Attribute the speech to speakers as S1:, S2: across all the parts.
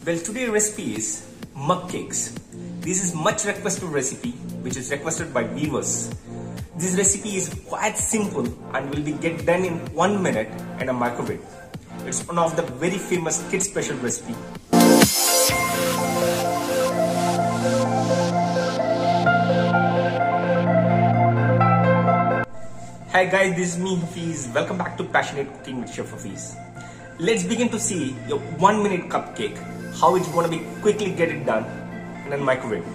S1: Well, today's recipe is mug cakes. This is much requested recipe which is requested by viewers. This recipe is quite simple and will be get done in 1 minute in a microwave. It's one of the very famous kid special recipe. Hi guys, this is me Hafiz. Welcome back to Passionate Cooking with Chef Hafiz. Let's begin to see your 1 minute cupcake, how it's going to be quickly get it done in a microwave.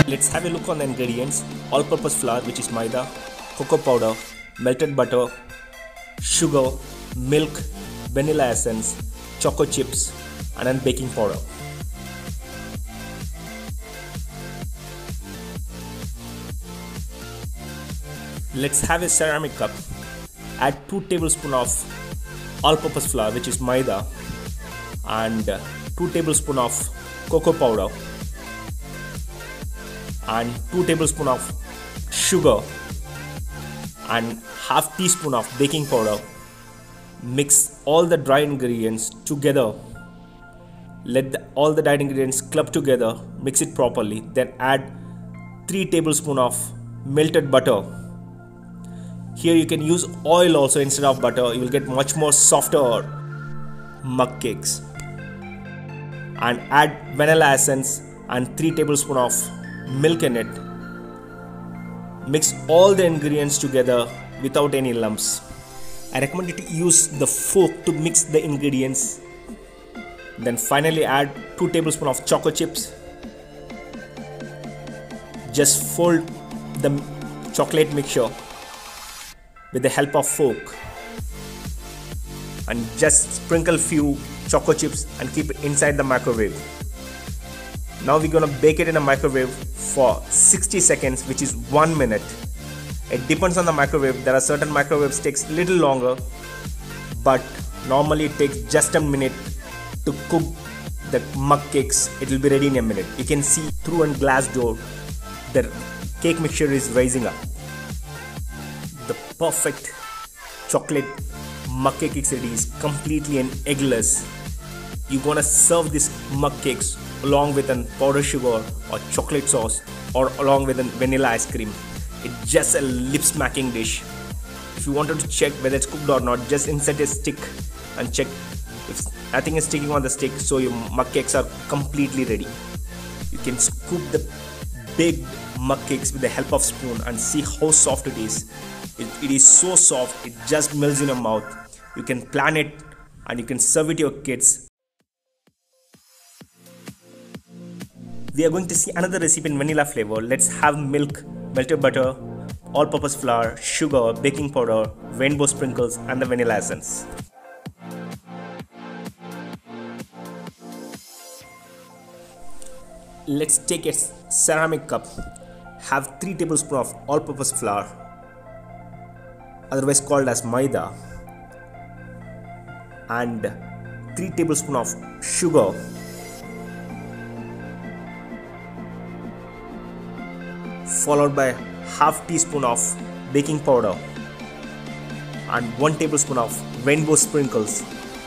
S1: Let's have a look on the ingredients. All-purpose flour, which is maida, cocoa powder, melted butter, sugar, milk, vanilla essence, choco chips, and then baking powder. Let's have a ceramic cup. Add 2 tablespoons of all-purpose flour, which is maida, and 2 tablespoons of cocoa powder, and 2 tablespoons of sugar, and half teaspoon of baking powder. Mix all the dry ingredients together. Let all the dried ingredients club together. Mix it properly. Then add 3 tablespoons of melted butter. Here you can use oil also instead of butter. You will get much more softer mug cakes. And add vanilla essence and 3 tablespoons of milk in it. Mix all the ingredients together without any lumps. I recommend you to use the fork to mix the ingredients. Then finally add 2 tablespoons of choco chips. Just fold the chocolate mixture with the help of fork and just sprinkle few choco chips and keep it inside the microwave. Now we're gonna bake it in a microwave for 60 seconds, which is 1 minute. It depends on the microwave. There are certain microwaves takes little longer, but normally it takes just a minute to cook the mug cakes. It will be ready in a minute. You can see through a glass door the cake mixture is rising up. The perfect chocolate mug cake is ready. Is completely an eggless. You're gonna serve this mug cakes along with a powdered sugar or chocolate sauce or along with a vanilla ice cream. It's just a lip smacking dish. If you wanted to check whether it's cooked or not, just insert a stick and check if nothing is sticking on the stick, so your mug cakes are completely ready. You can scoop the big mug cakes with the help of spoon and see how soft it is. It is so soft, it just melts in your mouth. You can plan it and you can serve it to your kids. We are going to see another recipe in vanilla flavor. Let's have milk, melted butter, all-purpose flour, sugar, baking powder, rainbow sprinkles, and the vanilla essence. Let's take a ceramic cup. Have 3 tablespoons of all-purpose flour, otherwise called as maida, and 3 tablespoons of sugar, followed by half teaspoon of baking powder and 1 tablespoon of rainbow sprinkles.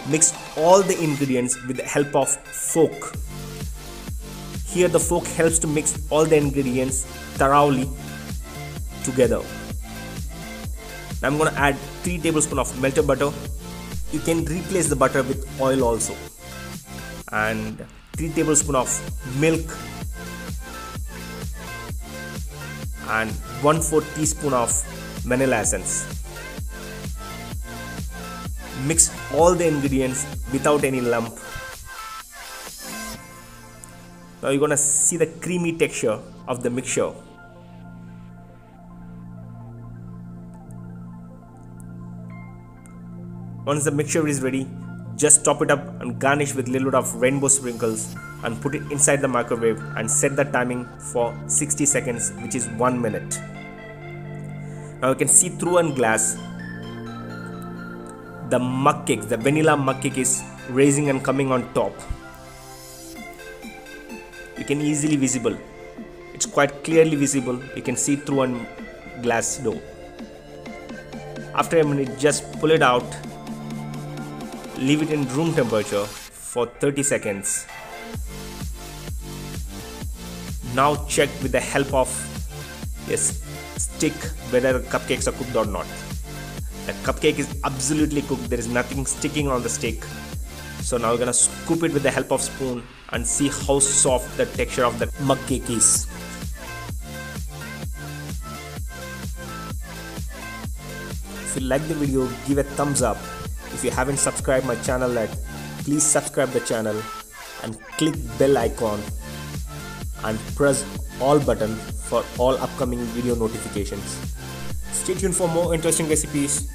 S1: Mix all the ingredients with the help of fork. Here the fork helps to mix all the ingredients thoroughly together. Now I'm going to add 3 tablespoons of melted butter. You can replace the butter with oil also. And 3 tablespoons of milk and 1/4 teaspoon of vanilla essence. Mix all the ingredients without any lump. Now you're gonna see the creamy texture of the mixture. Once the mixture is ready, just top it up and garnish with a little bit of rainbow sprinkles and put it inside the microwave and set the timing for 60 seconds, which is 1 minute. Now you can see through a glass the mug cake, the vanilla mug cake is rising and coming on top. You can easily visible. It's quite clearly visible. You can see through a glass door. After a minute, just pull it out, leave it in room temperature for 30 seconds. Now check with the help of a stick whether cupcakes are cooked or not. The cupcake is absolutely cooked, there is nothing sticking on the stick. So now we're gonna scoop it with the help of spoon and see how soft the texture of the mug cake is. If you like the video, give a thumbs up. If you haven't subscribed my channel yet, please subscribe the channel and click bell icon and press all button for all upcoming video notifications. Stay tuned for more interesting recipes.